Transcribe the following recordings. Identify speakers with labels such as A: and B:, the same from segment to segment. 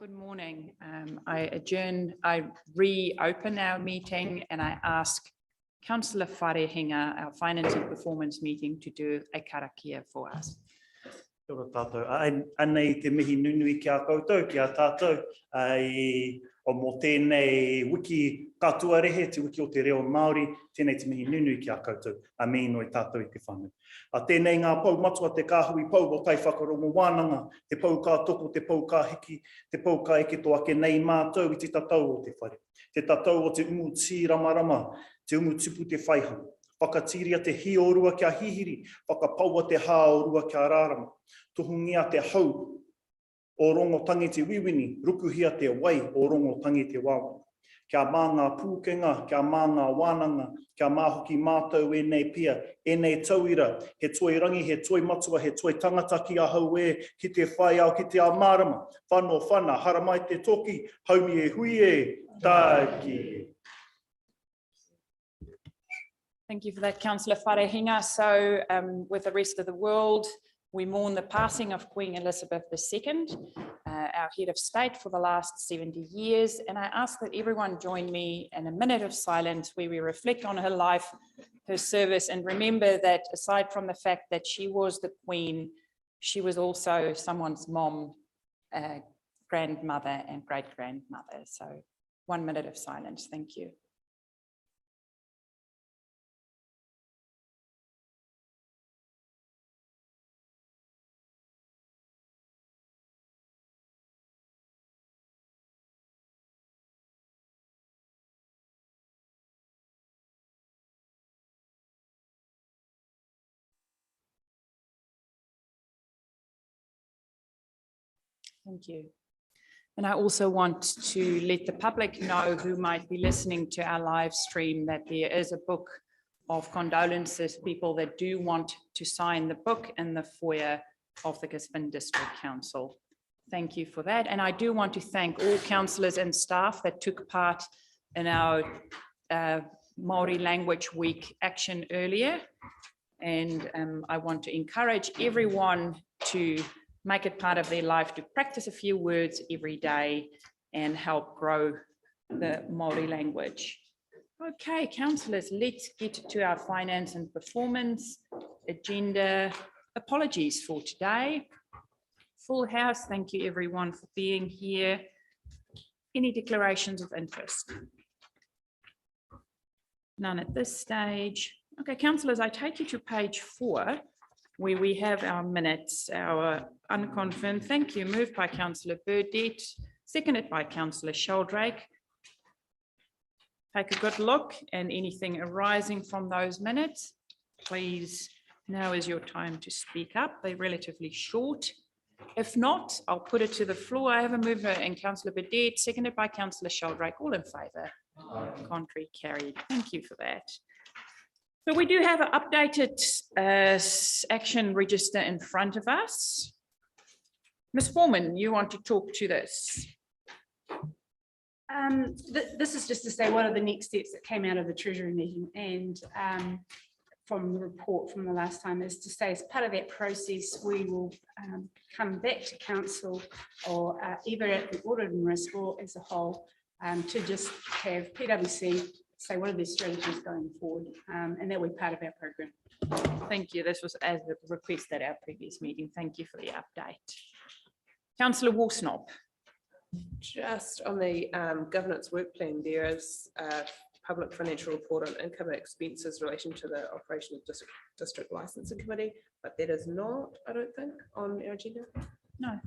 A: Good morning. I reopen our meeting and I ask Councillor Wharehinga, our Finance and Performance meeting, to do a karakia for us.
B: Kia ora tātou. Anei te mihi nunui ki a koutou, ki a tātou. O mō tēnei wiki katoa rehe, te wiki o te reo Māori, tēnei te mihi nunui ki a koutou. A me noi tātou I te whānau. A tēnei ngā pau matua te kāhui pau o tai whakarongo wānanga, te pau kā toko, te pau kā hiki, te pau kā eke toa ke nei mātou I te tatau o te whare. Te tatau o te umu tī ramarama, te umu tupu te whaihanga. Whakatiria te hi o rua kia hihiri, whakapaua te hā o rua kia rārama. Tuhungia te hau o rongotangi te wiwini, rukuhia te wai o rongotangi te wawa. Kia mā ngā pūkenga, kia mā ngā wānanga, kia mā hoki mātou e nei pia, e nei tauira, he toi rangi, he toi matua, he toi tangata ki a hau ki te whai au, ki te a mārama, whano whana, haramai te toki, haumi e hui e, tāki.
A: Thank you for that, Councillor Wharehinga. So with the rest of the world, we mourn the passing of Queen Elizabeth II, our head of state for the last 70 years. And I ask that everyone join me in a minute of silence where we reflect on her life, her service, and remember that aside from the fact that she was the Queen, she was also someone's mom, grandmother, and great-grandmother. So 1 minute of silence. Thank you. Thank you. And I also want to let the public know who might be listening to our live stream that there is a book of condolences, people that do want to sign the book in the foyer of the Gisborne District Council. Thank you for that. And I do want to thank all councillors and staff that took part in our Māori Language Week action earlier. And I want to encourage everyone to make it part of their life to practice a few words every day and help grow the Māori language. Okay, councillors, let's get to our finance and performance agenda. Apologies for today. Full house, thank you everyone for being here. Any declarations of interest? None at this stage. Okay, councillors, I take you to page 4, where we have our minutes, our unconfirmed. Thank you. Moved by Councillor Burdett, seconded by Councillor Sheldrake. Take a good look, and anything arising from those minutes, please, now is your time to speak up. They're relatively short. If not, I'll put it to the floor. I have a mover in Councillor Burdett, seconded by Councillor Sheldrake. All in favour? Contrary, carried. Thank you for that. So we do have an updated action register in front of us. Ms. Foreman, you want to talk to this?
C: This is just to say one of the next steps that came out of the Treasury meeting and from the report from the last time is to say as part of that process we will come back to council or either at the audit and risk or as a whole to just have PwC say what are their strategies going forward, and that will be part of our program.
A: Thank you. This was as a request at our previous meeting. Thank you for the update. Councillor Woolsnop.
D: Just on the governance work plan, there is a public financial report on income and expenses in relation to the operation of district licensing committee, but that is not, I don't think, on our agenda.
C: No.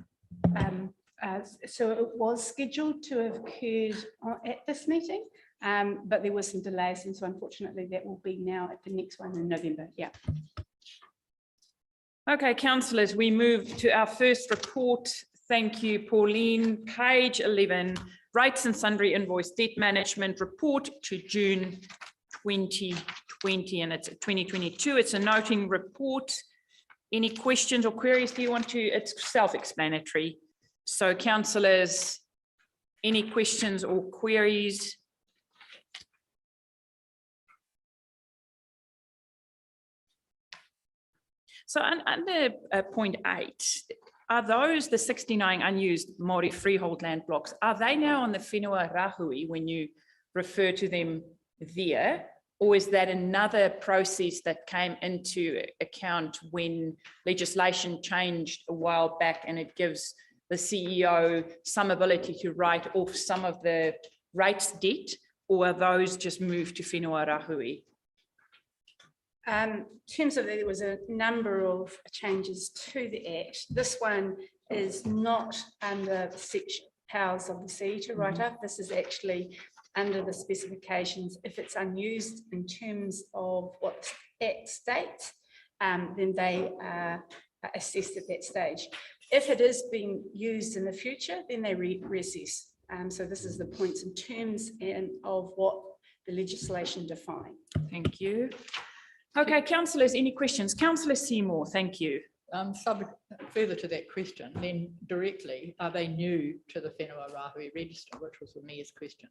C: So it was scheduled to have occurred at this meeting, but there were some delays, and so unfortunately that will be now at the next one in November. Yeah.
A: Okay, councillors, we move to our first report. Thank you, Pauline. Page 11, Rates and Sundry Invoice Debt Management Report to June 2020, and it's 2022. It's a noting report. Any questions or queries? Do you want to? It's self-explanatory. So, councillors, any questions or queries? So under point 8, are those the 69 unused Māori freehold land blocks? Are they now on the whenua rahui when you refer to them there? Or is that another process that came into account when legislation changed a while back and it gives the CEO some ability to write off some of the rates debt? Or are those just moved to whenua rahui?
C: In terms of, there was a number of changes to the Act. This one is not under the section powers of the sea to write up. This is actually under the specifications. If it's unused in terms of what the Act states, then they are assessed at that stage. If it is being used in the future, then they reassess. So this is the points in terms of what the legislation define.
A: Thank you. Okay, councillors, any questions? Councillor Seymour, thank you.
E: Further to that question, then directly, are they new to the whenua rahui register, which was the mayor's question?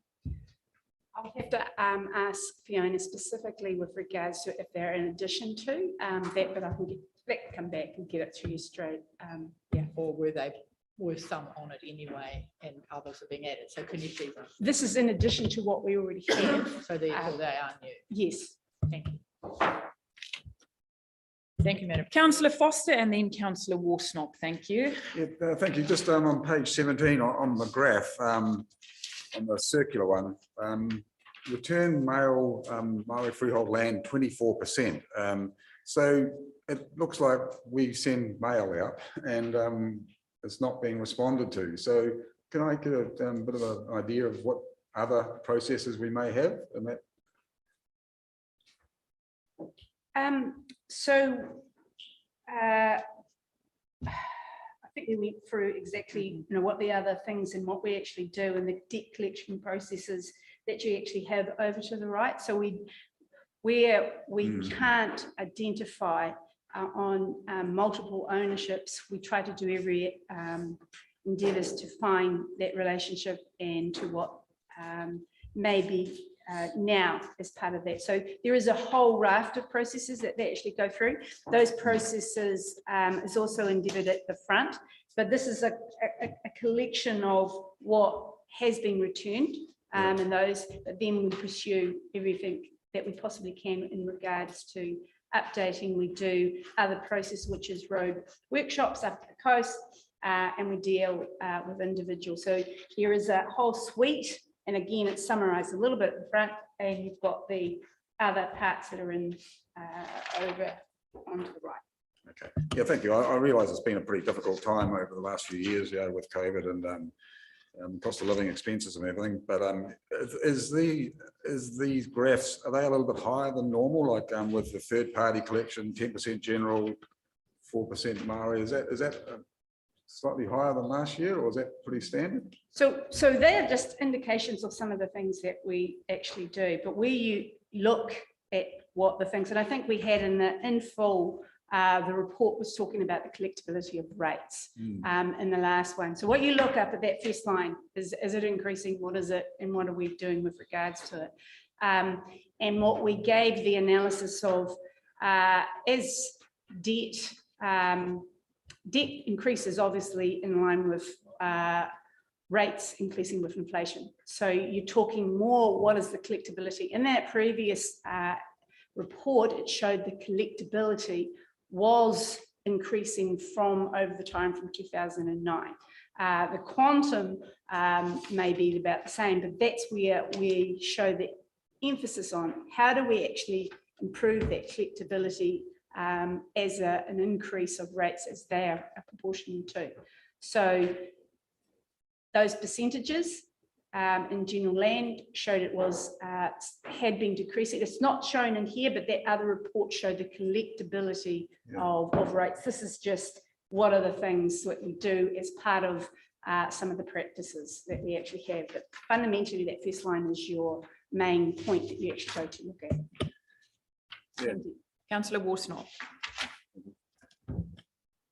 C: I'll have to ask Fiona specifically with regards to if they're in addition to that, but I can come back and get it to you straight.
E: Yeah, or were some on it anyway and others are being added? So can you please?
C: This is in addition to what we already have.
E: So therefore they are new.
C: Yes.
E: Thank you.
A: Thank you, Madam. Councillor Foster and then Councillor Warsnop, thank you.
F: Yeah, thank you. Just on page 17 on the graph, on the circular one, return mail Māori freehold land 24%. So it looks like we send mail out and it's not being responded to. So can I get a bit of an idea of what other processes we may have in that?
C: I think we went through exactly, what the other things and what we actually do and the debt collection processes that you actually have over to the right. So where we can't identify on multiple ownerships, we try to do every endeavours to find that relationship and to what may be now as part of that. So there is a whole raft of processes that they actually go through. Those processes is also endeavoured at the front, but this is a collection of what has been returned and those, but then we pursue everything that we possibly can in regards to updating. We do other process, which is road workshops up the coast, and we deal with individuals. So there is a whole suite. And again, it's summarised a little bit at the front, and you've got the other parts that are in over onto the right.
F: Okay. Yeah, thank you. I realise it's been a pretty difficult time over the last few years, with COVID and cost of living expenses and everything. But is these graphs, are they a little bit higher than normal? Like with the third party collection, 10% general, 4% Maori. Is that slightly higher than last year, or is that pretty standard?
C: So they are just indications of some of the things that we actually do, but we look at what the things, and I think we had in full, the report was talking about the collectability of rates in the last one. So what you look up at that first line is it increasing? What is it? And what are we doing with regards to it? And what we gave the analysis of as debt increases obviously in line with rates increasing with inflation. So you're talking more, what is the collectability? In that previous report, it showed the collectability was increasing from over the time from 2009. The quantum may be about the same, but that's where we show the emphasis on how do we actually improve that collectability as an increase of rates as they are proportional to. So those percentages in general land showed it was had been decreasing. It's not shown in here, but that other report showed the collectability of rates. This is just what are the things that we do as part of some of the practices that we actually have. But fundamentally, that first line is your main point that you actually go to look at. Thank you.
A: Councillor Warsnop.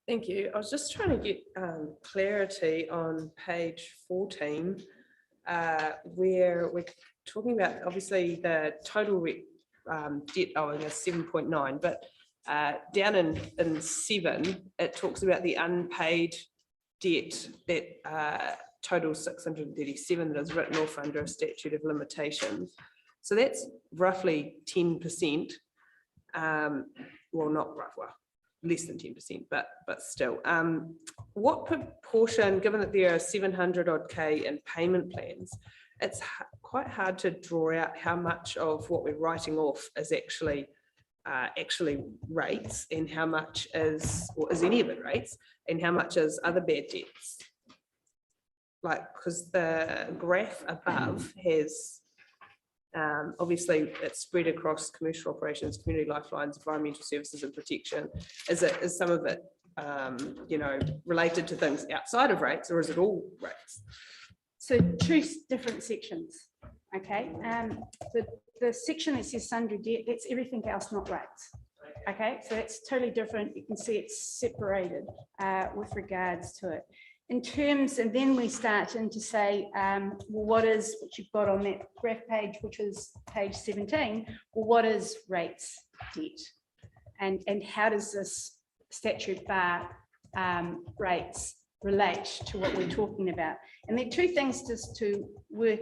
D: Thank you. I was just trying to get clarity on page 14, where we're talking about obviously the total debt owing is 7.9, but down in 7, it talks about the unpaid debt that totals 637 that is written off under a statute of limitations. So that's roughly 10%. Well, not rough, well, less than 10%, but still. What proportion, given that there are 700 odd K in payment plans, it's quite hard to draw out how much of what we're writing off is actually rates, and how much is, or is any of it rates, and how much is other bad debts. Like, because the graph above has obviously it's spread across commercial operations, community lifelines, environmental services and protection. Is some of it you know, related to things outside of rates, or is it all rates?
C: So two different sections, okay? The section that says sundry debt, that's everything else, not rates. Okay, so it's totally different. You can see it's separated with regards to it. In terms, and then we start in to say, well, what you've got on that graph page, which is page 17, well, what is rates debt? And how does this statute bar rates relate to what we're talking about? And there are two things just to work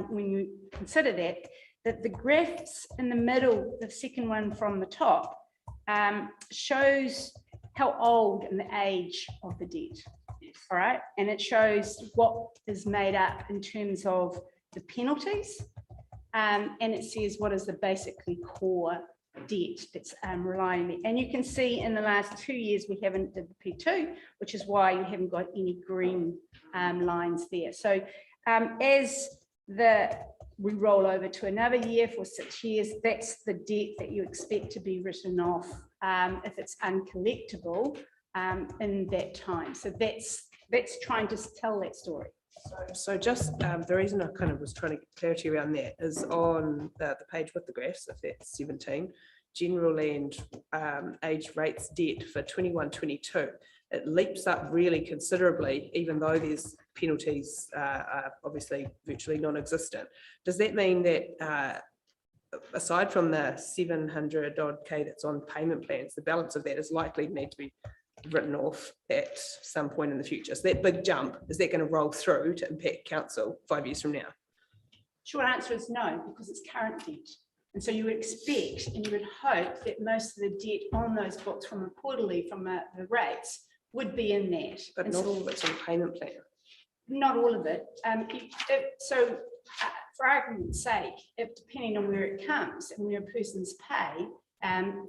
C: when you consider that the graphs in the middle, the second one from the top, shows how old and the age of the debt. All right, and it shows what is made up in terms of the penalties, and it says what is the basically core debt that's relying on it. And you can see in the last 2 years we haven't did the P2, which is why you haven't got any green lines there. So as we roll over to another year for 6 years, that's the debt that you expect to be written off if it's uncollectible in that time. So that's trying to tell that story.
D: So just the reason I kind of was trying to get clarity around that is on the page with the graphs, if that's 17, general land age rates debt for 21-22. It leaps up really considerably, even though there's penalties are obviously virtually non-existent. Does that mean that aside from the 700 odd K that's on payment plans, the balance of that is likely to need to be written off at some point in the future? So that big jump, is that going to roll through to impact council 5 years from now?
C: Short answer is no, because it's current debt. And so you would expect and you would hope that most of the debt on those books from a quarterly, from the rates, would be in that.
D: But
C: and
D: not
C: so,
D: all of it's on payment plan.
C: Not all of it. So for argument's sake, depending on where it comes and where a person's paid,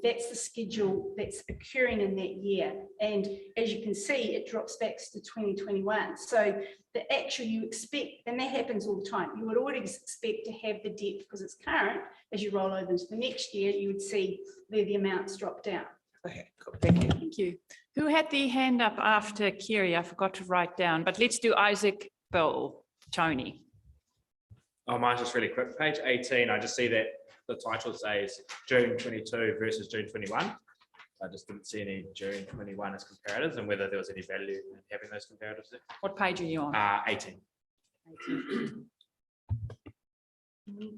C: that's the schedule that's occurring in that year. And as you can see, it drops back to 2021. So the actual you expect, and that happens all the time, you would always expect to have the debt because it's current. As you roll over into the next year, you would see where the amounts drop down.
D: Okay, cool. Thank you.
A: Thank you. Who had the hand up after Kiri? I forgot to write down, but let's do Isaac, Bill, Tony.
G: Oh, mine's just really quick. Page 18, I just see that the title says June 22 versus June 21. I just didn't see any June 21 as comparatives and whether there was any value in having those comparatives there.
A: What page are you on?
G: 18.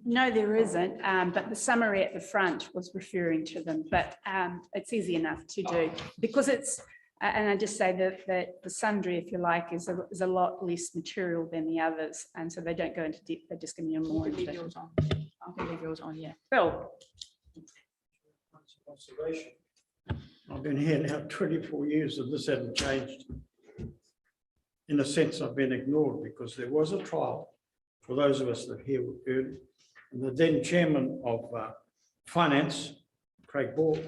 C: No, there isn't, but the summary at the front was referring to them, but it's easy enough to do because it's, and I just say that the sundry, if you like, is a lot less material than the others, and so they don't go into depth, they're just going to be more into it.
A: I'll leave yours on, yeah. Bill.
H: Observation. I've been here now 24 years and this hasn't changed. In a sense, I've been ignored because there was a trial for those of us that here were early. And the then chairman of finance, Craig Ball,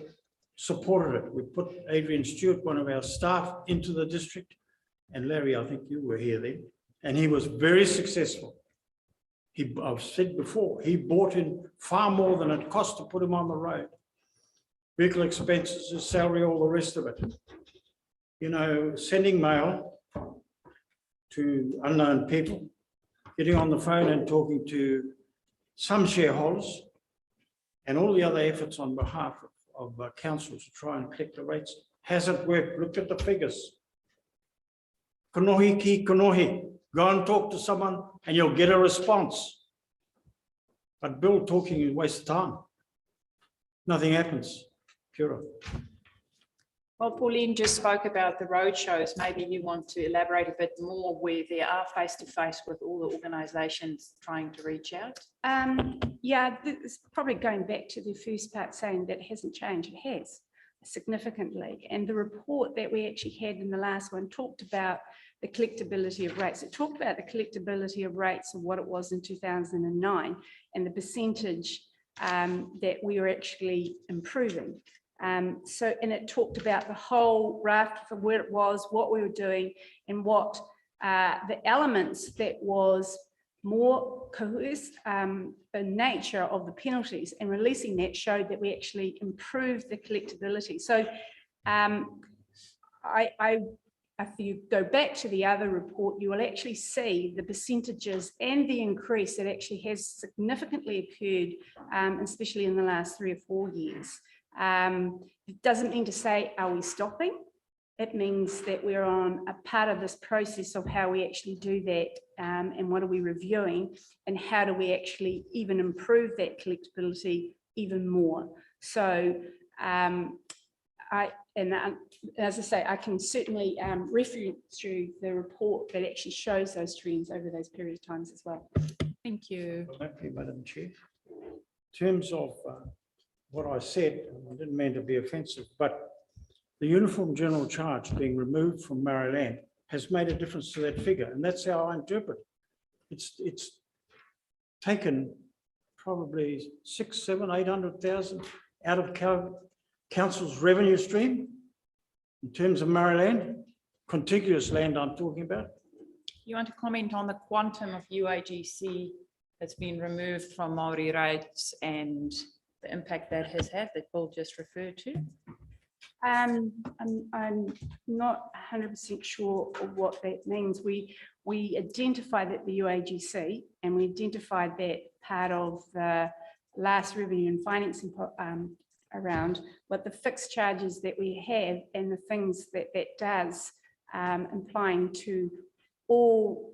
H: supported it. We put Adrian Stewart, one of our staff, into the district. And Larry, I think you were here then. And he was very successful. I've said before, he bought in far more than it cost to put him on the road. Vehicle expenses, his salary, all the rest of it. You know, sending mail to unknown people, getting on the phone and talking to some shareholders, and all the other efforts on behalf of council to try and collect the rates hasn't worked. Look at the figures. Kanohi ki kanohi. Go and talk to someone and you'll get a response. But Bill talking is a waste of time. Nothing happens. Pure.
A: Well, Pauline just spoke about the roadshows. Maybe you want to elaborate a bit more where there are face-to-face with all the organisations trying to reach out.
C: Yeah, it's probably going back to the first part saying that it hasn't changed. It has significantly. And the report that we actually had in the last one talked about the collectability of rates. It talked about the collectability of rates of what it was in 2009 and the percentage that we were actually improving. And it talked about the whole raft of where it was, what we were doing, and what the elements that was more coercive the nature of the penalties, and releasing that showed that we actually improved the collectability. So if you go back to the other report, you will actually see the percentages and the increase that actually has significantly occurred, especially in the last 3 or 4 years. It doesn't mean to say, are we stopping? It means that we're on a part of this process of how we actually do that, and what are we reviewing, and how do we actually even improve that collectability even more. So as I say, I can certainly reference to the report that actually shows those trends over those periods of times as well.
A: Thank you.
H: Thank you, Madam Chair. In terms of what I said, I didn't mean to be offensive, but the uniform general charge being removed from Maryland has made a difference to that figure, and that's how I interpret it. It's taken probably 600,000, 700,000, 800,000 out of council's revenue stream in terms of Maryland, contiguous land I'm talking about.
A: You want to comment on the quantum of UAGC that's been removed from Māori rates and the impact that has had that Bill just referred to?
C: I'm not 100% sure of what that means. We identified that the UAGC, and we identified that part of the last revenue and financing around what the fixed charges that we have and the things that that does, implying to all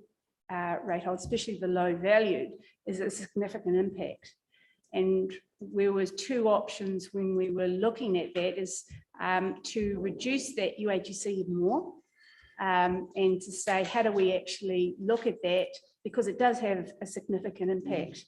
C: rate holders, especially the low valued, is a significant impact. And there was 2 options when we were looking at that, is to reduce that UAGC even more, and to say, how do we actually look at that, because it does have a significant impact.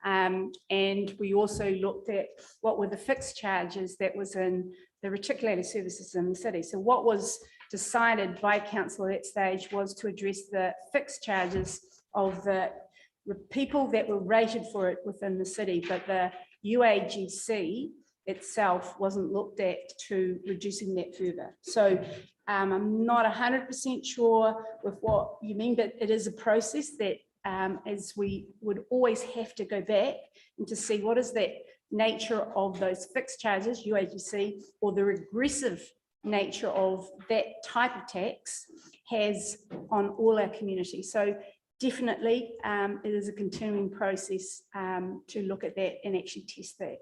C: And we also looked at what were the fixed charges that was in the reticulated services in the city. So what was decided by council at that stage was to address the fixed charges of the people that were rated for it within the city, but the UAGC itself wasn't looked at to reducing that further. So I'm not 100% sure with what you mean, but it is a process that as we would always have to go back and to see what is that nature of those fixed charges, UAGC, or the regressive nature of that type of tax has on all our community. So definitely it is a continuing process to look at that and actually test that.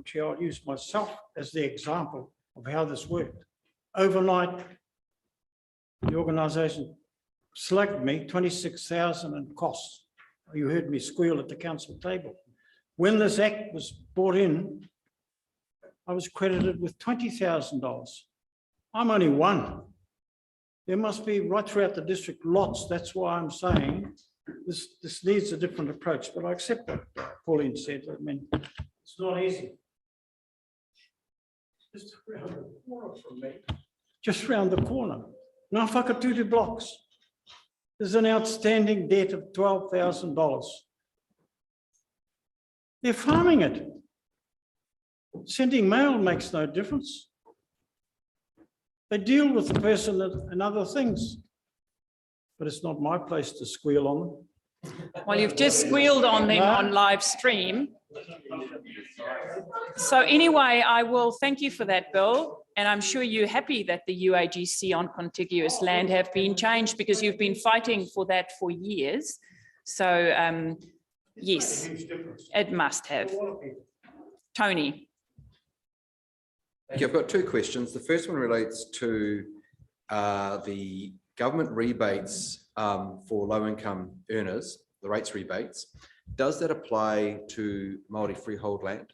H: Chair, I'll use myself as the example of how this worked. Overnight, the organisation selected me 26,000 in costs. You heard me squeal at the council table. When this act was brought in, I was credited with $20,000. I'm only one. There must be right throughout the district lots. That's why I'm saying this needs a different approach, but I accept what Pauline said. I mean, it's not easy. Just around the corner from me. Just around the corner. Ngā Whakatūtu blocks. There's an outstanding debt of $12,000. They're farming it. Sending mail makes no difference. They deal with the person and other things, but it's not my place to squeal on them.
A: Well, you've just squealed on them on live stream. So anyway, I will thank you for that, Bill. And I'm sure you're happy that the UAGC on contiguous land have been changed, because you've been fighting for that for years. So yes, it must have. Tony.
I: Thank you. I've got 2 questions. The first one relates to the government rebates for low-income earners, the rates rebates. Does that apply to Māori freehold land?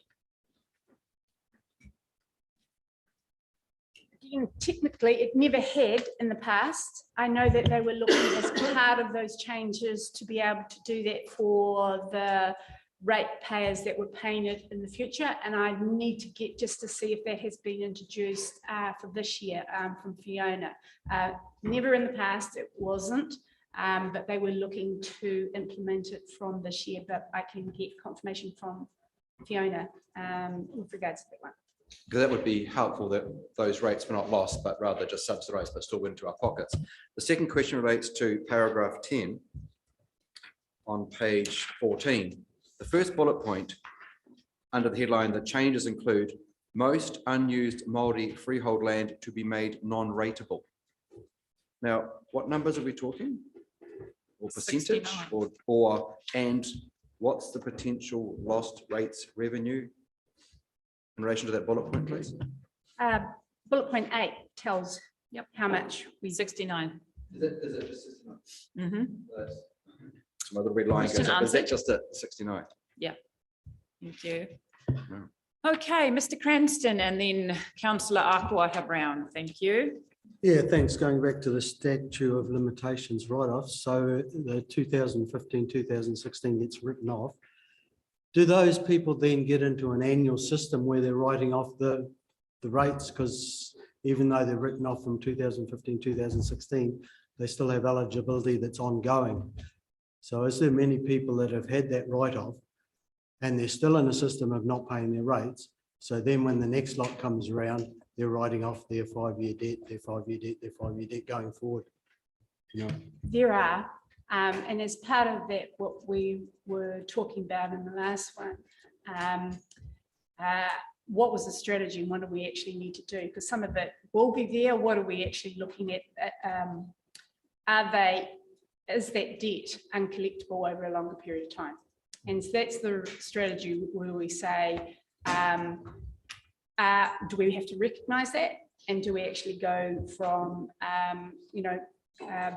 C: again, technically, it never had in the past. I know that they were looking as part of those changes to be able to do that for the rate payers that were paying it in the future. And I need to get just to see if that has been introduced for this year from Fiona. Never in the past, it wasn't, but they were looking to implement it from this year, but I can get confirmation from Fiona with regards to that one.
I: Because that would be helpful that those rates were not lost, but rather just subsidised, but still went into our pockets. The second question relates to paragraph 10 on page 14. The first bullet point under the headline, the changes include most unused Māori freehold land to be made non-rateable. Now, what numbers are we talking? Or percentage
A: 69.
I: and what's the potential lost rates revenue in relation to that bullet point, please?
C: Bullet point 8 tells how much we
A: 69.
I: Is it just 69?
A: Mhm.
I: So my little red line goes
A: Question
I: up. Is that
A: answered.
I: just at 69?
A: Thank you.
I: No.
A: Okay, Mr. Cranston and then Councillor Akawata Brown. Thank you.
J: Yeah, thanks. Going back to the statute of limitations write-off, so the 2015, 2016 gets written off. Do those people then get into an annual system where they're writing off the rates? Because even though they're written off from 2015, 2016, they still have eligibility that's ongoing. So is there many people that have had that write-off and they're still in a system of not paying their rates? So then when the next lot comes around, they're writing off their 5-year debt, their 5-year debt, their 5-year debt going forward. You know?
C: There are, and as part of that, what we were talking about in the last one, what was the strategy and what do we actually need to do? Because some of it will be there. What are we actually looking at? Is that debt uncollectible over a longer period of time? And so that's the strategy where we say, do we have to recognise that? And do we actually go from,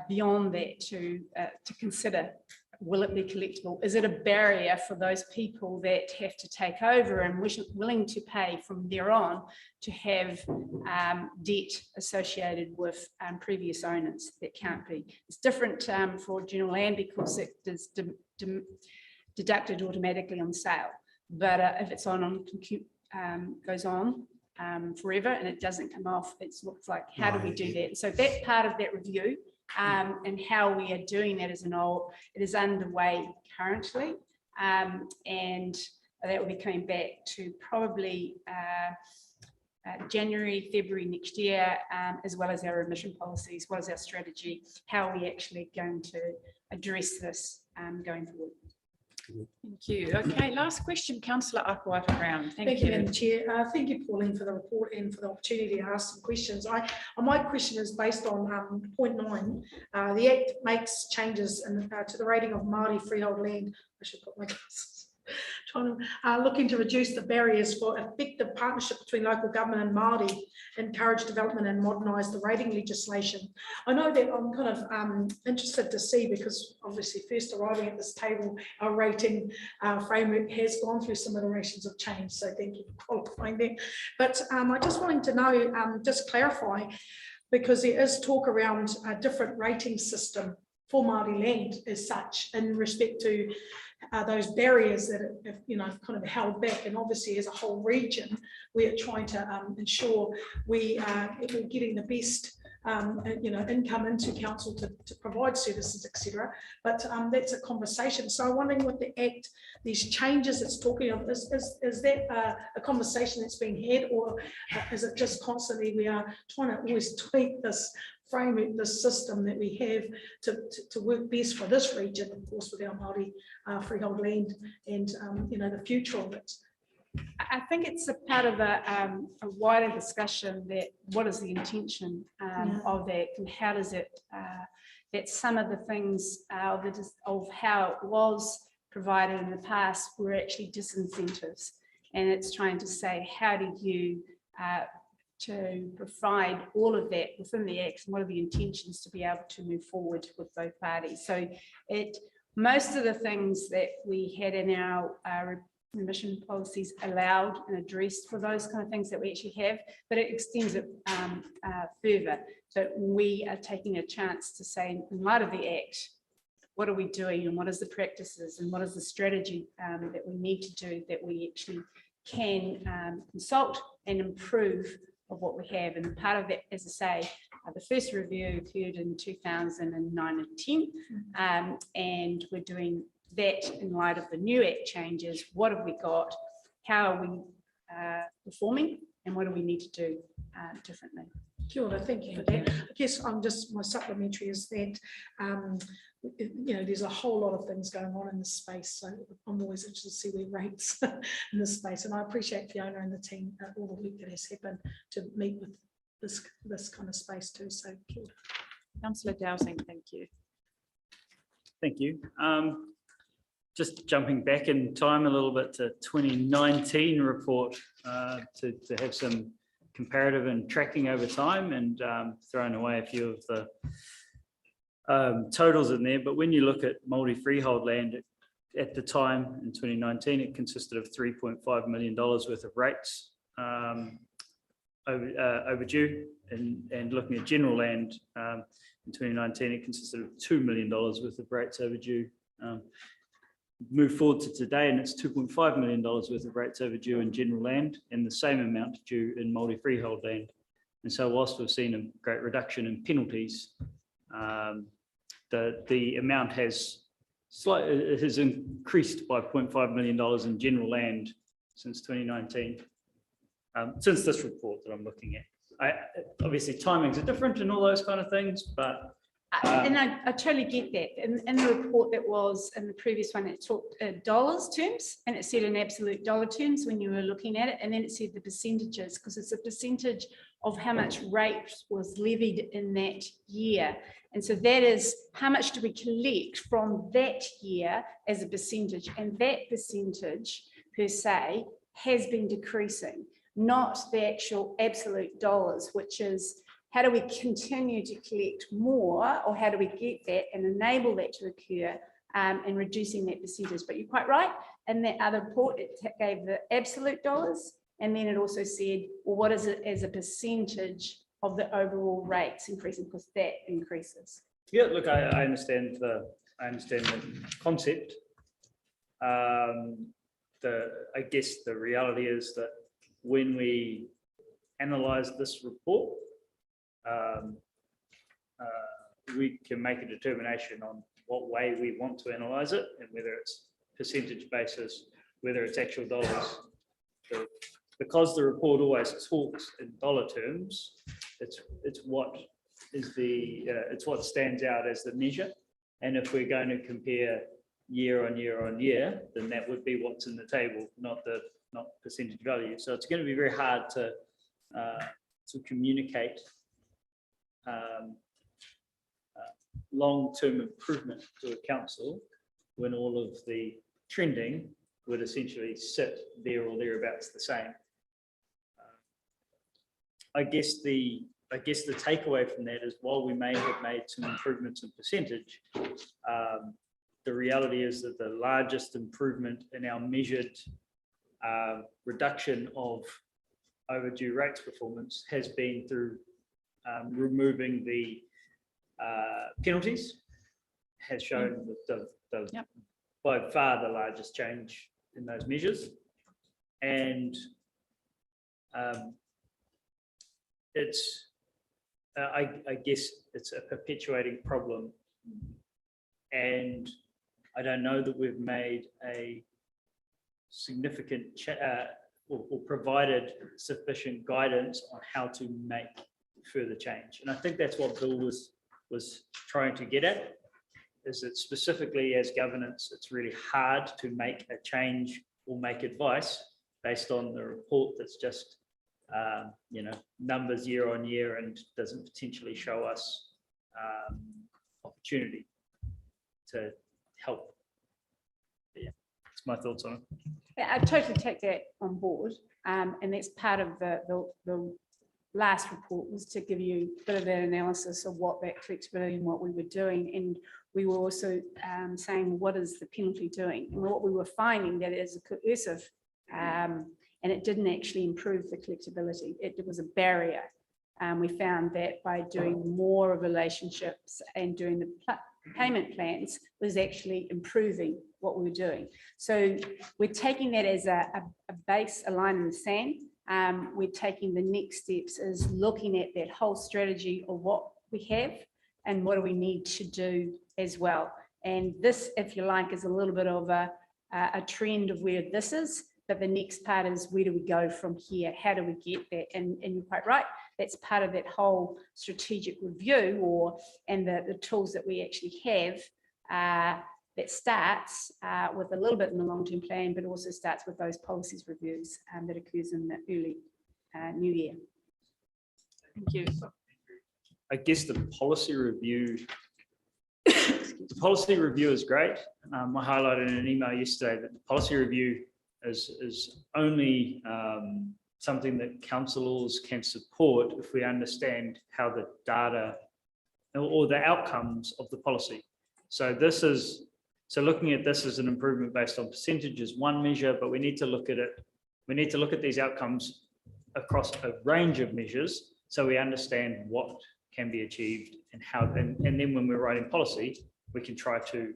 C: beyond that to consider, will it be collectible? Is it a barrier for those people that have to take over and willing to pay from there on to have debt associated with previous owners? That can't be. It's different for general land because it is deducted automatically on sale. But if it's goes on forever and it doesn't come off, it looks like, how do we do that? So that part of that review and how we are doing that it is underway currently, and that will be coming back to probably January, February next year, as well as our emission policies. What is our strategy? How are we actually going to address this going forward?
A: Thank you. Okay, last question, Councillor Akawata Brown.
K: Thank you, Madam Chair. Thank you, Pauline, for the report and for the opportunity to ask some questions. My question is based on point 9. The Act makes changes to the rating of Māori freehold land. I should put my glasses. Trying to looking to reduce the barriers for effective partnership between local government and Māori, encourage development and modernise the rating legislation. I know that I'm kind of interested to see, because obviously first arriving at this table, our rating framework has gone through some iterations of change. So thank you for qualifying that. But I just wanted to know, just clarify, because there is talk around a different rating system for Māori land as such in respect to those barriers that have kind of held back. And obviously as a whole region, we are trying to ensure we're getting the best income into council to provide services, etc. But that's a conversation. So I'm wondering with the Act, these changes it's talking of, is that a conversation that's been had, or is it just constantly we are trying to always tweak this framework, this system that we have to work best for this region, of course, with our Māori freehold land and the future of it?
C: I think it's a part of a wider discussion that what is the intention of that, and how does it, that some of the things of how it was provided in the past were actually disincentives. And it's trying to say, how do you to provide all of that within the Act, and what are the intentions to be able to move forward with both parties. So most of the things that we had in our emission policies allowed and addressed for those kind of things that we actually have, but it extends it further. So we are taking a chance to say, in light of the Act, what are we doing and what is the practices and what is the strategy that we need to do that we actually can consult and improve of what we have. And part of that, as I say, the first review occurred in 2009 and 10, and we're doing that in light of the new Act changes. What have we got? How are we performing? And what do we need to do differently?
K: Kia ora, thank you for that. I guess my supplementary is that, there's a whole lot of things going on in this space. So I'm always interested to see where rates in this space. And I appreciate Fiona and the team, all the work that has happened to meet with this kind of space too. So kia ora.
A: Councillor Dowsing, thank you.
B: Thank you. Just jumping back in time a little bit to 2019 report to have some comparative and tracking over time, and throwing away a few of the totals in there. But when you look at Māori freehold land at the time in 2019, it consisted of $3.5 million worth of rates overdue, and looking at general land in 2019, it consisted of $2 million worth of rates overdue. Move forward to today, and it's $2.5 million worth of rates overdue in general land, and the same amount due in Māori freehold land. And so, whilst we've seen a great reduction in penalties, the amount has increased by $0.5 million in general land since 2019. Since this report that I'm looking at, obviously timings are different and all those kind of things, but.
C: And I totally get that. In the report that was in the previous one, it talked dollars terms, and it said in absolute dollar terms when you were looking at it, and then it said the percentages, because it's a percentage of how much rate was levied in that year. And so that is how much do we collect from that year as a percentage, and that percentage per se has been decreasing, not the actual absolute dollars, which is how do we continue to collect more, or how do we get that and enable that to occur, and reducing that percentage. But you're quite right. In that other report, it gave the absolute dollars, and then it also said, well, what is it as a percentage of the overall rates increasing, because that increases.
B: Yeah, look, I understand the concept. I guess the reality is that when we analyze this report, we can make a determination on what way we want to analyze it, and whether it's percentage basis, whether it's actual dollars. Because the report always talks in dollar terms, it's what stands out as the measure. And if we're going to compare year on year on year, then that would be what's in the table, not percentage value. So it's going to be very hard to communicate long-term improvement to a council when all of the trending would essentially sit there or thereabouts the same. I guess the takeaway from that is, while we may have made some improvements in percentage, the reality is that the largest improvement in our measured reduction of overdue rates performance has been through removing the penalties, has shown the by far the largest change in those measures. And I guess it's a perpetuating problem, and I don't know that we've made a significant or provided sufficient guidance on how to make further change. And I think that's what Bill was trying to get at, is that specifically as governance, it's really hard to make a change or make advice based on the report that's just numbers year on year and doesn't potentially show us opportunity to help. Yeah, that's my thoughts on it.
C: Yeah, I totally take that on board, and that's part of the last report was to give you a bit of that analysis of what that collectability and what we were doing. And we were also saying, what is the penalty doing? And what we were finding that it is coercive, and it didn't actually improve the collectability. It was a barrier. We found that by doing more relationships and doing the payment plans was actually improving what we were doing. So we're taking that as a base, a line in the sand. We're taking the next steps is looking at that whole strategy of what we have and what do we need to do as well. And this, if you like, is a little bit of a trend of where this is, but the next part is where do we go from here? How do we get there? And you're quite right, that's part of that whole strategic review and the tools that we actually have that starts with a little bit in the long-term plan, but also starts with those policies reviews that occurs in the early new year.
A: Thank you.
L: I guess the policy review is great. I highlighted in an email yesterday that the policy review is only something that councillors can support if we understand how the data or the outcomes of the policy. So looking at this as an improvement based on percentage is one measure, but we need to look at it. We need to look at these outcomes across a range of measures so we understand what can be achieved and how, and then when we're writing policy, we can try to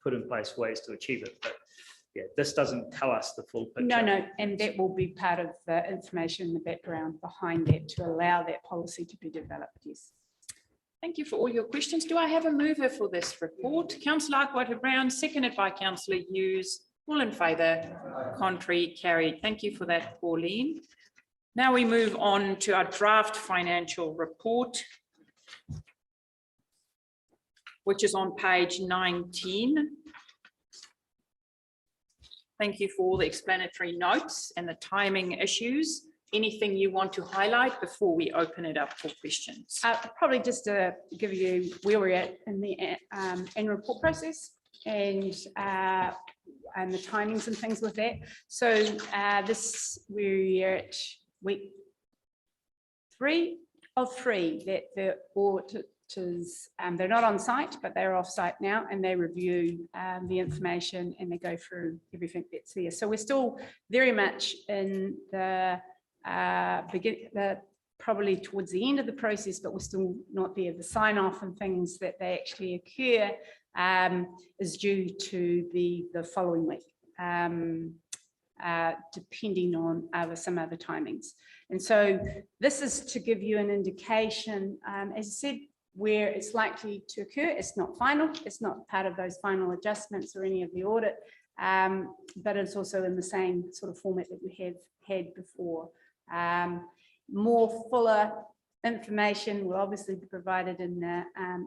L: put in place ways to achieve it. But yeah, this doesn't tell us the full picture.
C: No, and that will be part of the information in the background behind that to allow that policy to be developed, yes.
A: Thank you for all your questions. Do I have a mover for this report? Councillor Arkwright-Brown, seconded by Councillor Hughes. All in favour? Contrary? Carried. Thank you for that, Pauline. Now we move on to our draft financial report, which is on page 19. Thank you for all the explanatory notes and the timing issues. Anything you want to highlight before we open it up for questions?
C: Probably just to give you where we're at in the annual report process and the timings and things with that. So we're at week 3 of 3 that the auditors, they're not on site, but they're off site now, and they review the information and they go through everything that's there. So we're still very much in the probably towards the end of the process, but we're still not there. The sign off and things that they actually occur is due to be the following week, depending on some other timings. And so this is to give you an indication, as I said, where it's likely to occur. It's not final, it's not part of those final adjustments or any of the audit, but it's also in the same sort of format that we have had before. More fuller information will obviously be provided in the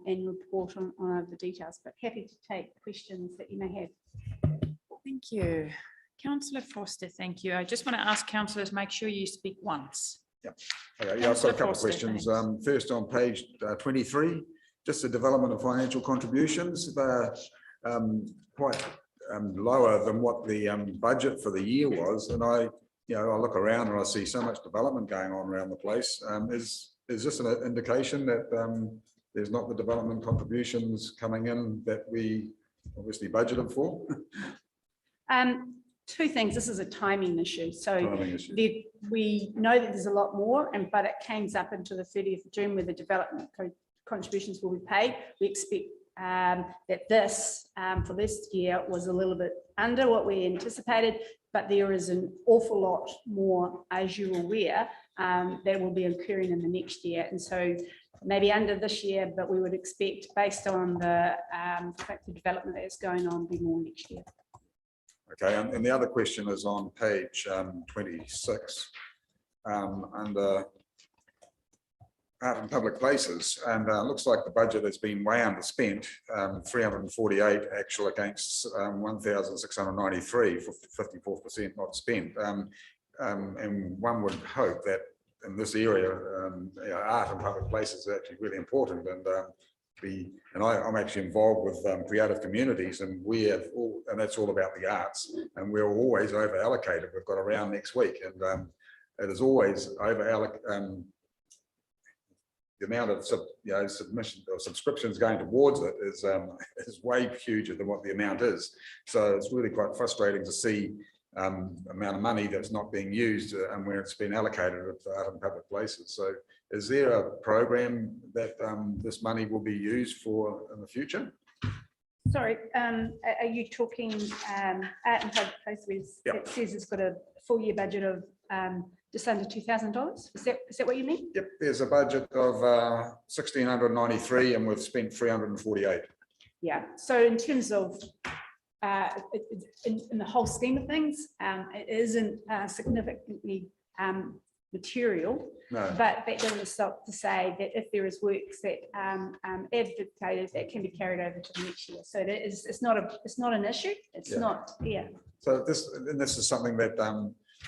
C: annual report on the details, but happy to take questions that you may have.
A: Thank you. Councillor Foster, thank you. I just want to ask councillors, make sure you speak once.
F: Yep. Okay, yeah, I've got a couple of questions. First on page 23, just the development of financial contributions. They're quite lower than what the budget for the year was, and I look around and I see so much development going on around the place. Is this an indication that there's not the development contributions coming in that we obviously budgeted for?
C: Two things. This is a timing issue. So we know that there's a lot more, but it came up into the 30th of June where the development contributions will be paid. We expect that this for this year was a little bit under what we anticipated, but there is an awful lot more, as you're aware, that will be occurring in the next year. And so maybe under this year, but we would expect, based on the development that's going on, be more next year.
F: Okay, and the other question is on page 26, under art and public places, and looks like the budget has been way underspent, 348 actual against 1,693, 54% not spent. And one would hope that in this area, art and public places is actually really important. And I'm actually involved with creative communities, and we have all, and that's all about the arts, and we're always over allocated. We've got a round next week, and it is always over the amount of submission or subscriptions going towards it is way huger than what the amount is. So it's really quite frustrating to see amount of money that's not being used and where it's been allocated for art in public places. So is there a program that this money will be used for in the future?
C: Sorry, are you talking art and public places?
F: Yep.
C: It says it's got a full year budget of just under $2,000. Is that what you mean?
F: Yep, there's a budget of 1,693 and we've spent 348.
C: Yeah, so in terms of in the whole scheme of things, it isn't significantly material.
F: No.
C: But that doesn't stop to say that if there is works that advocated, that can be carried over to the next year. So it is, it's not an issue. It's not, yeah.
F: So this is something that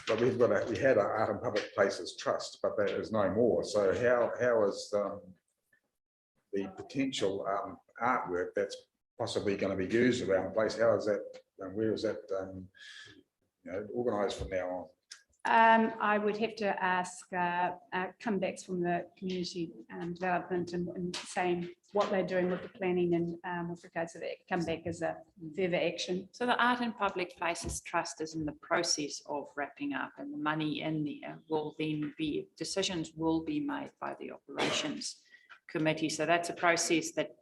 F: but we had our Art and Public Places Trust, but that is no more. So how is the potential artwork that's possibly going to be used around the place? How is that? And where is that organised from now on?
C: I would have to ask comebacks from the community development and saying what they're doing with the planning and with regards to that comeback as a further action.
A: So the Art and Public Places Trust is in the process of wrapping up, and the money in there will then be, decisions will be made by the operations committee. So that's a process that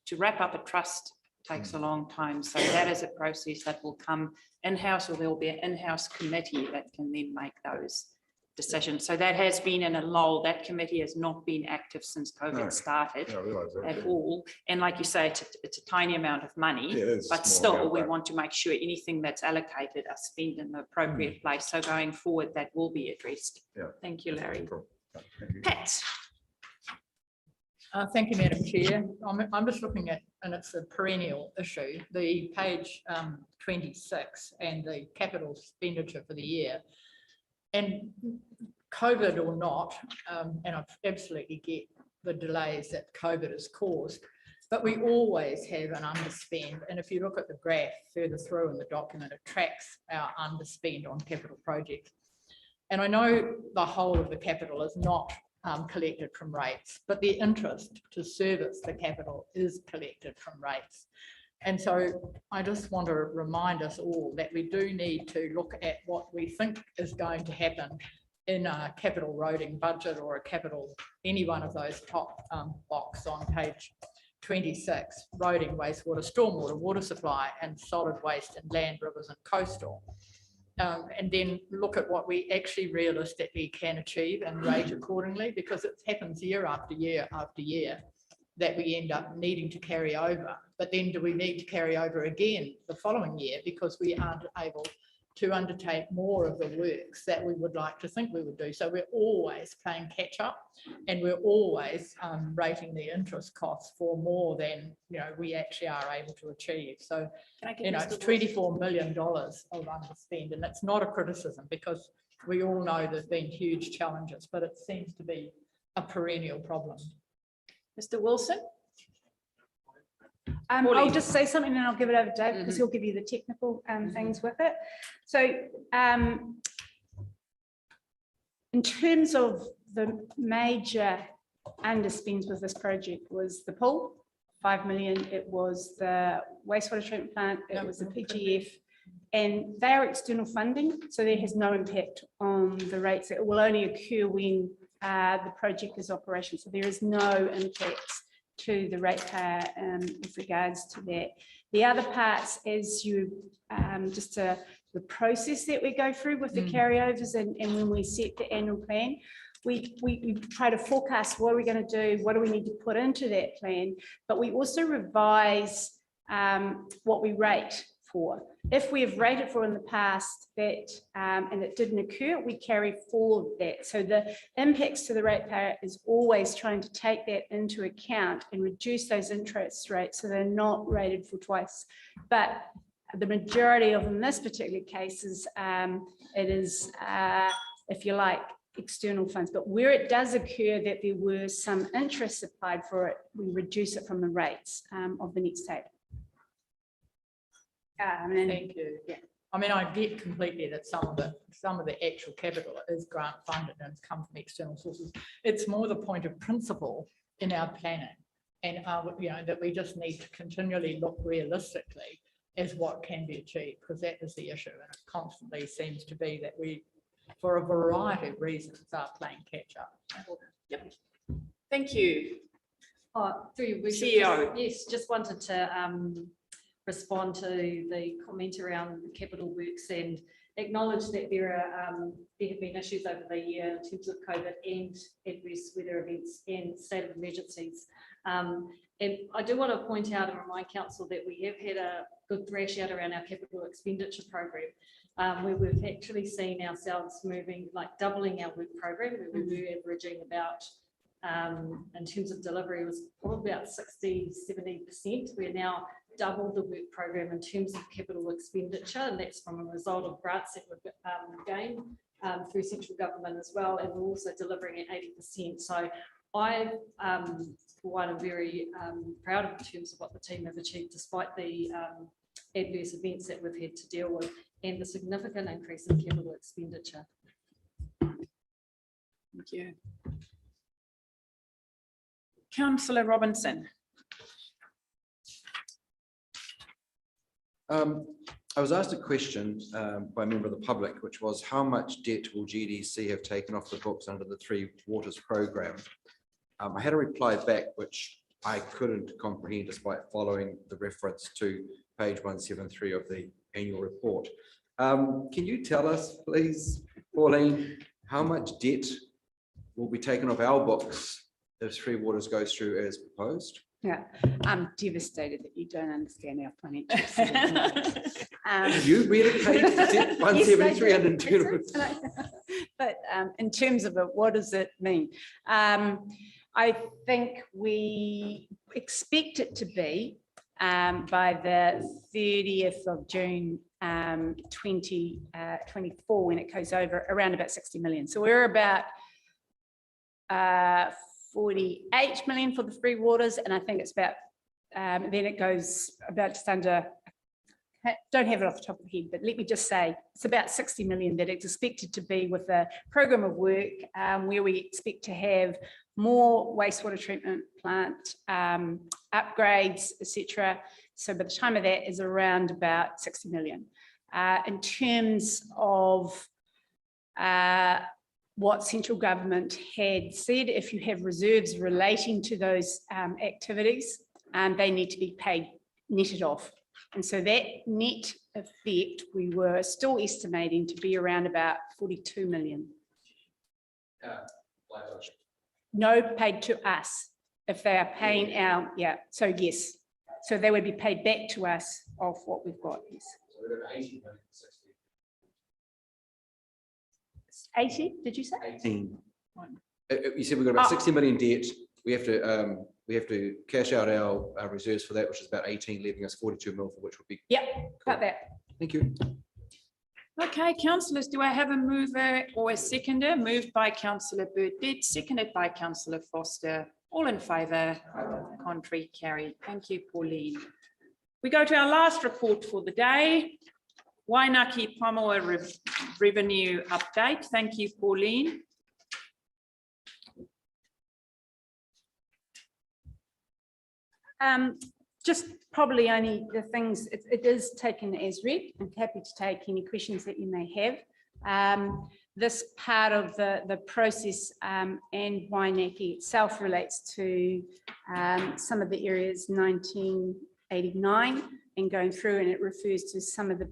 A: to wrap up a trust takes a long time. So that is a process that will come in-house, or there will be an in-house committee that can then make those decisions. So that has been in a lull. That committee has not been active since COVID started at all. And like you say, it's a tiny amount of money, but still we want to make sure anything that's allocated are spent in the appropriate place. So going forward, that will be addressed.
F: Yeah.
A: Thank you, Larry.
F: Thank you.
A: Pat.
E: Thank you, Madam Chair. I'm just looking at, and it's a perennial issue, the page 26 and the capital expenditure for the year. And COVID or not, and I absolutely get the delays that COVID has caused, but we always have an underspend. And if you look at the graph further through in the document, it tracks our underspend on capital projects. And I know the whole of the capital is not collected from rates, but the interest to service the capital is collected from rates. And so I just want to remind us all that we do need to look at what we think is going to happen in a capital roading budget or a capital, any one of those top box on page 26, roading, wastewater, stormwater, water supply, and solid waste and land, rivers and coastal. And then look at what we actually realistically can achieve and rate accordingly, because it happens year after year after year that we end up needing to carry over. But then do we need to carry over again the following year because we aren't able to undertake more of the works that we would like to think we would do? So we're always playing catch up, and we're always rating the interest costs for more than we actually are able to achieve. So it's $24 million of underspend, and that's not a criticism, because we all know there's been huge challenges, but it seems to be a perennial problem.
A: Mr. Wilson?
C: I'll just say something and I'll give it over to Dave, because he'll give you the technical things with it. So in terms of the major underspends with this project was the pool, 5 million, it was the wastewater treatment plant, it was the PGF, and they are external funding, so there has no impact on the rates. It will only occur when the project is operational, so there is no impact to the ratepayer with regards to that. The other parts, as you just the process that we go through with the carryovers, and when we set the annual plan, we try to forecast what are we going to do, what do we need to put into that plan, but we also revise what we rate for. If we have rated for in the past that and it didn't occur, we carry forward that. So the impacts to the ratepayer is always trying to take that into account and reduce those interest rates so they're not rated for twice. But the majority of them in this particular case is it is, if you like, external funds. But where it does occur that there were some interest applied for it, we reduce it from the rates of the next table.
E: Thank you.
C: Yeah.
E: I mean, I get completely that some of the actual capital is grant funded and it's come from external sources. It's more the point of principle in our planning. And, that we just need to continually look realistically as what can be achieved, because that is the issue. And it constantly seems to be that we, for a variety of reasons, are playing catch up.
A: Yep. Thank you.
M: Through your worship,
A: CEO.
M: Yes, just wanted to respond to the comment around the capital works and acknowledge that there have been issues over the year in terms of COVID and adverse weather events and state of emergencies. And I do want to point out and remind council that we have had a good thrash out around our capital expenditure program, where we've actually seen ourselves moving, like doubling our work program, where we were averaging about, in terms of delivery, was probably about 60–70%. We're now double the work program in terms of capital expenditure, and that's from a result of grants that we've gained through central government as well, and we're also delivering at 80%. So I, for one, am very proud of in terms of what the team have achieved despite the adverse events that we've had to deal with and the significant increase in capital expenditure.
A: Thank you. Councillor Robinson.
I: I was asked a question by a member of the public, which was how much debt will GDC have taken off the books under the Three Waters program? I had a reply back, which I couldn't comprehend despite following the reference to page 173 of the annual report. Can you tell us, please, Pauline, how much debt will be taken off our books if Three Waters goes through as proposed?
C: Yeah, I'm devastated that you don't understand our financial.
I: You really paid 173 and two.
C: But in terms of it, what does it mean? I think we expect it to be by the 30th of June 2024, when it goes over around about 60 million. So we're about 48 million for the Three Waters, and I think it's about then it goes about just under, don't have it off the top of the head, but let me just say it's about 60 million that it's expected to be with a program of work where we expect to have more wastewater treatment plant upgrades, etc. So by the time of that is around about 60 million. In terms of what central government had said, if you have reserves relating to those activities, they need to be paid, netted off. And so that net effect, we were still estimating to be around about 42 million. No, paid to us. If they are paying our, yeah, so yes. So they would be paid back to us of what we've got, yes.
I: So we're at 80 million, 60.
C: 80, did you say?
I: 18. You said we've got about 60 million debt. We have to cash out our reserves for that, which is about 18, leaving us 42 mil, for which would be.
C: Yep, got that.
I: Thank you.
A: Okay, councillors, do I have a mover or a seconder? Moved by councillor Burdett, seconded by councillor Foster. All in favour, contrary, carried. Thank you, Pauline. We go to our last report for the day. Waingake Pamoa revenue update. Thank you, Pauline.
C: Just probably only the things, it is taken as read. I'm happy to take any questions that you may have. This part of the process and Waingake itself relates to some of the areas 1989 and going through, and it refers to some of the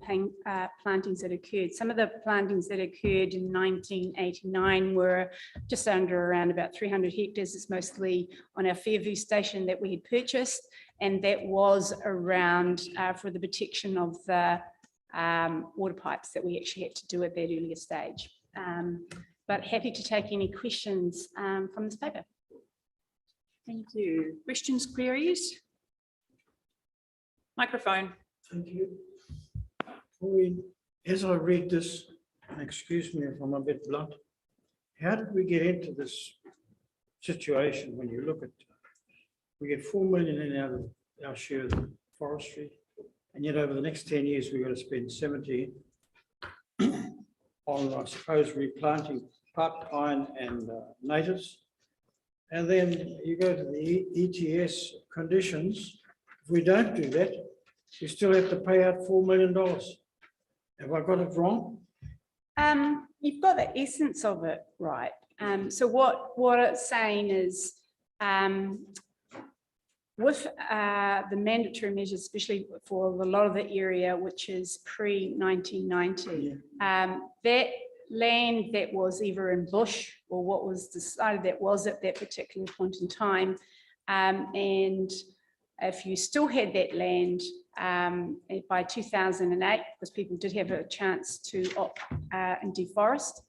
C: plantings that occurred. Some of the plantings that occurred in 1989 were just under around about 300 hectares. It's mostly on our Fairview station that we had purchased, and that was around for the protection of the water pipes that we actually had to do at that earlier stage. But happy to take any questions from this paper.
A: Thank you. Questions, queries? Microphone.
H: Thank you. Pauline, as I read this, and excuse me if I'm a bit blunt, how did we get into this situation when you look at, we get 4 million in our share of the forestry, and yet over the next 10 years, we're going to spend 70 on, I suppose, replanting part pine and natives. And then you go to the ETS conditions. If we don't do that, you still have to pay out $4 million. Have I got it wrong?
C: You've got the essence of it right. So what it's saying is, with the mandatory measures, especially for a lot of the area, which is pre-1990, that land that was either in bush or what was decided that was at that particular point in time, and if you still had that land by 2008, because people did have a chance to opt and deforest,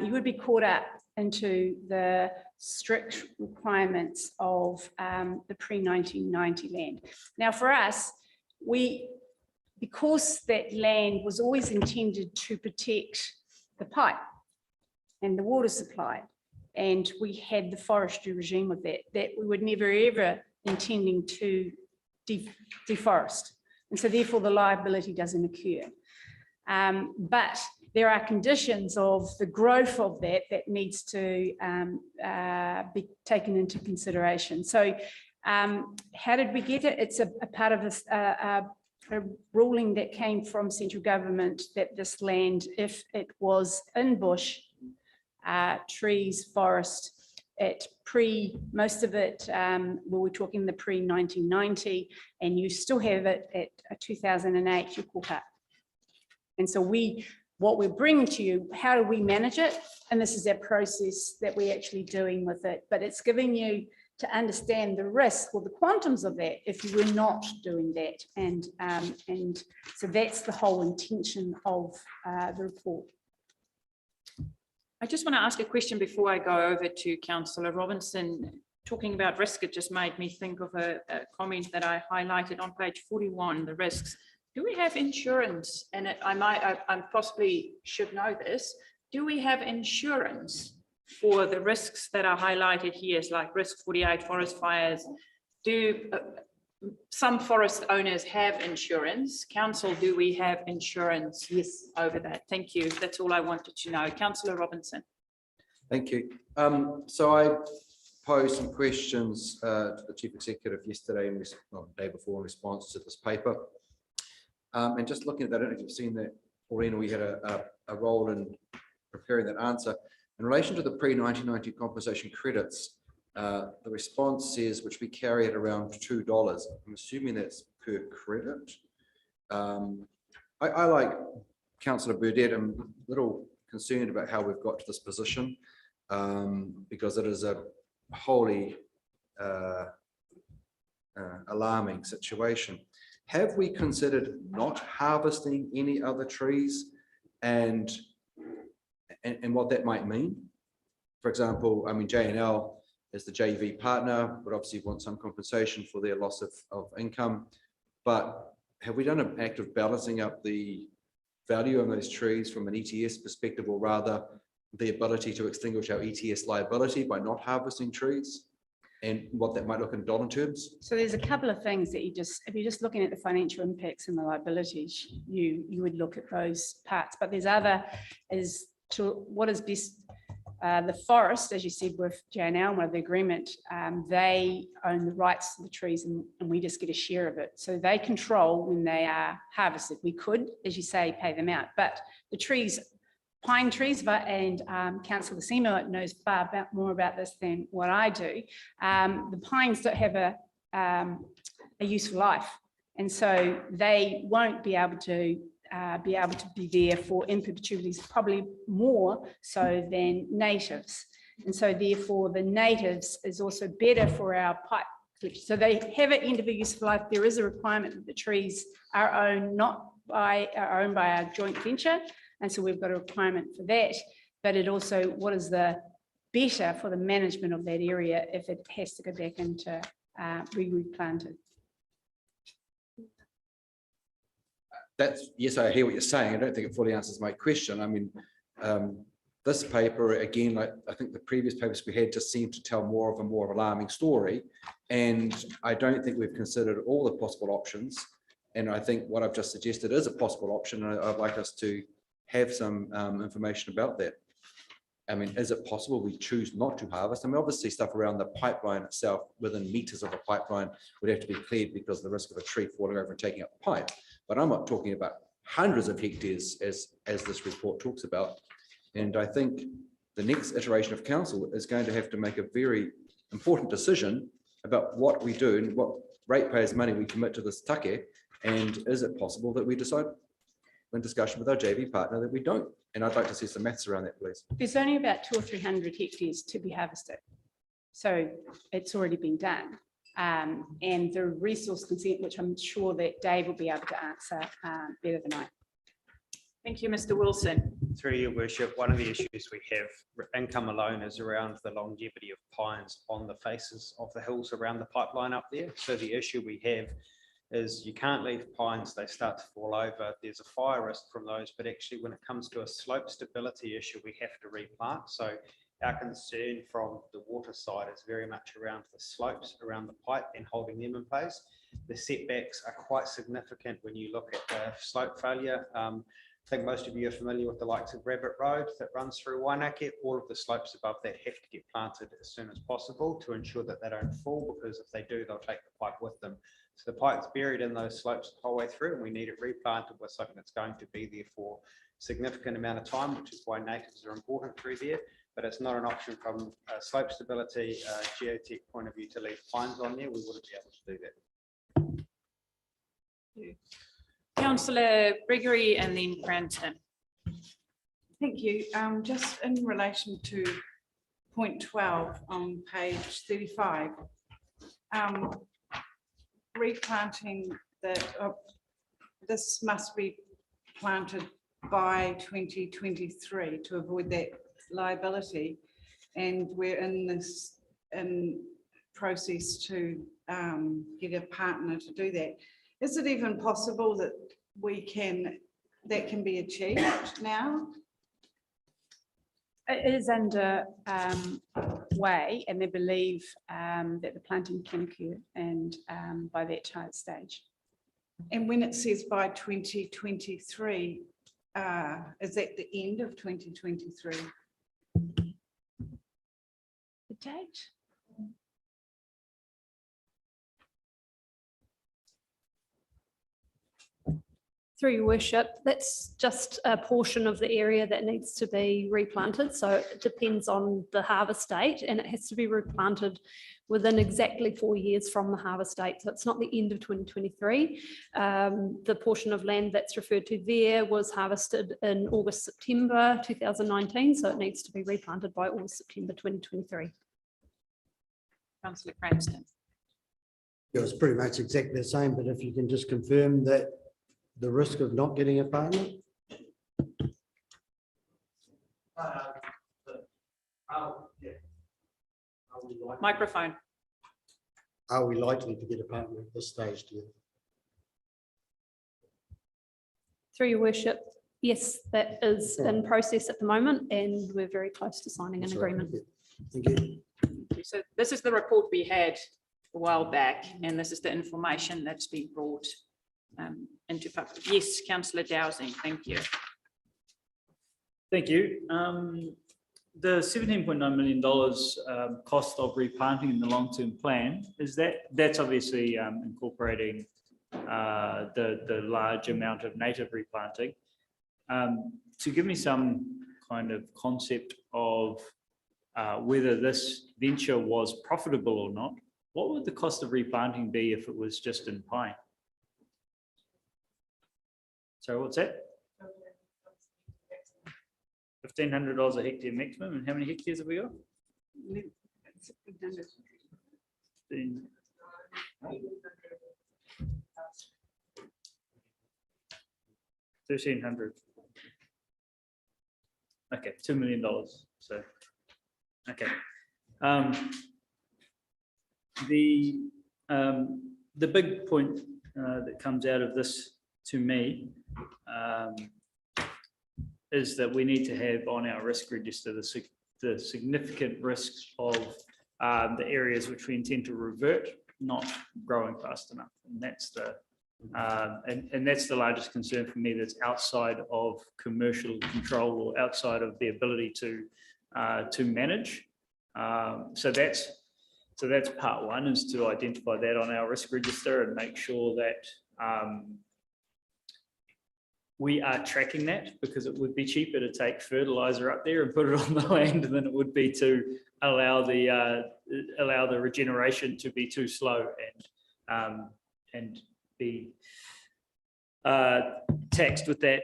C: you would be caught up into the strict requirements of the pre-1990 land. Now for us, because that land was always intended to protect the pipe and the water supply, and we had the forestry regime of that we would never ever intending to deforest. And so therefore the liability doesn't occur. But there are conditions of the growth of that needs to be taken into consideration. So how did we get it? It's a part of a ruling that came from central government that this land, if it was in bush, trees, forest, most of it, we're talking the pre-1990, and you still have it at 2008, you're caught up. And so what we're bringing to you, how do we manage it? And this is our process that we're actually doing with it, but it's giving you to understand the risk or the quantums of that if you were not doing that. And so that's the whole intention of the report.
A: I just want to ask a question before I go over to Councillor Robinson. Talking about risk, it just made me think of a comment that I highlighted on page 41, the risks. Do we have insurance? And I possibly should know this. Do we have insurance for the risks that are highlighted here, like risk 48, forest fires? Do some forest owners have insurance? Council, do we have insurance? Yes, over that. Thank you. That's all I wanted to know. Councillor Robinson.
I: Thank you. So I posed some questions to the Chief Executive yesterday and the day before in response to this paper. And just looking at that, I don't know if you've seen that, Paulina, we had a role in preparing that answer. In relation to the pre-1990 compensation credits, the response says, which we carry at around $2. I'm assuming that's per credit. I like Councillor Burdett. I'm a little concerned about how we've got to this position, because it is a wholly alarming situation. Have we considered not harvesting any other trees and what that might mean? For example, I mean, J&L as the JV partner would obviously want some compensation for their loss of income, but have we done an act of balancing up the value of those trees from an ETS perspective, or rather the ability to extinguish our ETS liability by not harvesting trees, and what that might look in dollar terms?
C: So there's a couple of things that if you're just looking at the financial impacts and the liabilities, you would look at those parts, but there's other is to what is best. The forest, as you said, with J&L, one of the agreement, they own the rights to the trees and we just get a share of it. So they control when they are harvested. We could, as you say, pay them out, but the trees, pine trees, and Councillor Seymour knows far more about this than what I do. The pines don't have a useful life, and so they won't be able to be there for in perpetuities, probably more so than natives. And so therefore the natives is also better for our pipe. So they have an end of a useful life. There is a requirement that the trees are owned by our joint venture. And so we've got a requirement for that. But it also, what is the better for the management of that area if it has to go back into replanted?
I: Yes, I hear what you're saying. I don't think it fully answers my question. I mean, this paper, again, like I think the previous papers we had, just seemed to tell more of a alarming story. And I don't think we've considered all the possible options. And I think what I've just suggested is a possible option. And I'd like us to have some information about that. I mean, is it possible we choose not to harvest? I mean, obviously stuff around the pipeline itself, within meters of a pipeline would have to be cleared because of the risk of a tree falling over and taking up the pipe. But I'm not talking about hundreds of hectares as this report talks about. And I think the next iteration of council is going to have to make a very important decision about what we do and what ratepayers' money we commit to this take. And is it possible that we decide in discussion with our JV partner that we don't? And I'd like to see some maths around that, please.
C: There's only about 200 or 300 hectares to be harvested. So it's already been done. And the resource consent, which I'm sure that Dave will be able to answer better than I.
A: Thank you, Mr. Wilson.
N: Through your worship, one of the issues we have, income alone, is around the longevity of pines on the faces of the hills around the pipeline up there. So the issue we have is you can't leave pines, they start to fall over. There's a fire risk from those, but actually when it comes to a slope stability issue, we have to replant. So our concern from the water side is very much around the slopes around the pipe and holding them in place. The setbacks are quite significant when you look at the slope failure. I think most of you are familiar with the likes of Rabbit Road that runs through Waingake. All of the slopes above that have to get planted as soon as possible to ensure that they don't fall, because if they do, they'll take the pipe with them. So the pipe's buried in those slopes the whole way through, and we need it replanted with something that's going to be there for a significant amount of time, which is why natives are important through there. But it's not an option from a slope stability, geotech point of view to leave pines on there. We wouldn't be able to do that.
A: Councillor Gregory and then Cranton.
O: Thank you. Just in relation to point 12 on page 35, replanting that this must be planted by 2023 to avoid that liability, and we're in this process to get a partner to do that. Is it even possible that that can be achieved now?
C: It is under way, and they believe that the planting can occur, and by that child stage.
O: And when it says by 2023, is that the end of 2023?
C: The date?
P: Through your worship, that's just a portion of the area that needs to be replanted. So it depends on the harvest date, and it has to be replanted within exactly 4 years from the harvest date. So it's not the end of 2023. The portion of land that's referred to there was harvested in August, September 2019. So it needs to be replanted by August, September 2023.
A: Councillor Cranston.
J: It was pretty much exactly the same, but if you can just confirm that the risk of not getting a partner?
A: Microphone.
J: Are we likely to get a partner at this stage, do you?
P: Through your worship, yes, that is in process at the moment, and we're very close to signing an agreement.
J: Thank you.
A: So this is the report we had a while back, and this is the information that's been brought into public. Yes, Councillor Dowsing, thank you.
L: Thank you. The $17.9 million cost of replanting in the long-term plan, that's obviously incorporating the large amount of native replanting. To give me some kind of concept of whether this venture was profitable or not, what would the cost of replanting be if it was just in pine? So what's that? $1,500 a hectare maximum, and how many hectares have we got? 1,300. Okay, $2 million. So, okay. The big point that comes out of this to me is that we need to have on our risk register the significant risk of the areas which we intend to revert not growing fast enough. And that's And that's the largest concern for me, that's outside of commercial control or outside of the ability to manage. So that's part one, is to identify that on our risk register and make sure that we are tracking that, because it would be cheaper to take fertilizer up there and put it on the land than it would be to allow the regeneration to be too slow and be taxed with that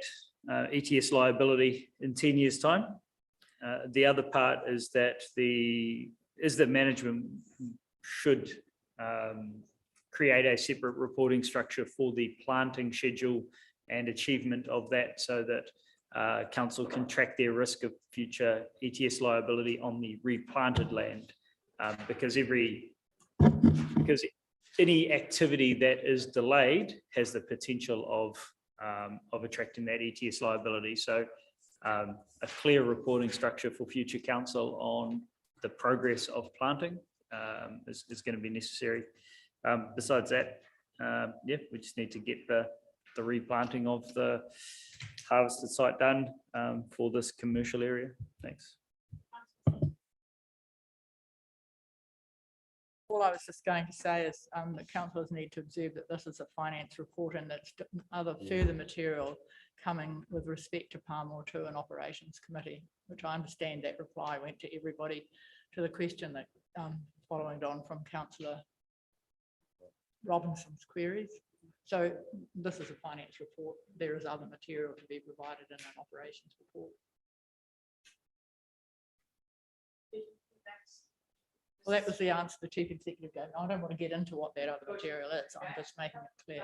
L: ETS liability in 10 years' time. The other part is that management should create a separate reporting structure for the planting schedule and achievement of that, so that council can track their risk of future ETS liability on the replanted land, because any activity that is delayed has the potential of attracting that ETS liability. So a clear reporting structure for future council on the progress of planting is going to be necessary. Besides that, yeah, we just need to get the replanting of the harvested site done for this commercial area. Thanks.
E: All I was just going to say is that councillors need to observe that this is a finance report, and that's other further material coming with respect to Pamoa to an operations committee, which I understand that reply went to everybody to the question that following on from Councillor Robinson's queries. So this is a finance report. There is other material to be provided in an operations report. Well, that was the answer the Chief Executive gave. I don't want to get into what that other material is. I'm just making it clear.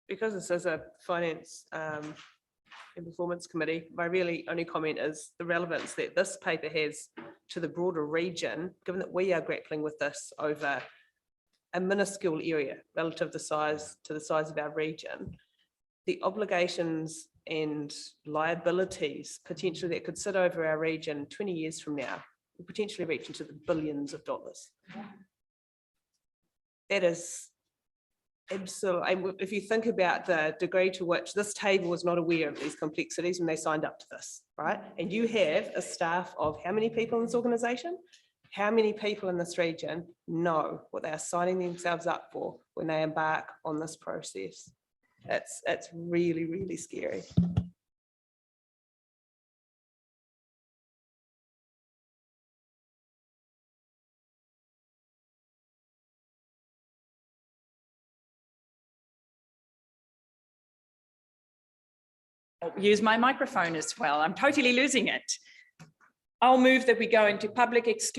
D: Because this is a finance and performance committee, my really only comment is the relevance that this paper has to the broader region, given that we are grappling with this over a minuscule area relative to the size of our region. The obligations and liabilities potentially that could sit over our region 20 years from now will potentially reach into the billions of dollars. That is absolutely, if you think about the degree to which this table was not aware of these complexities when they signed up to this, right? And you have a staff of how many people in this organization? How many people in this region know what they are signing themselves up for when they embark on this process? It's really, really scary.
A: I'll use my microphone as well. I'm totally losing it. I'll move that we go into public exclusion.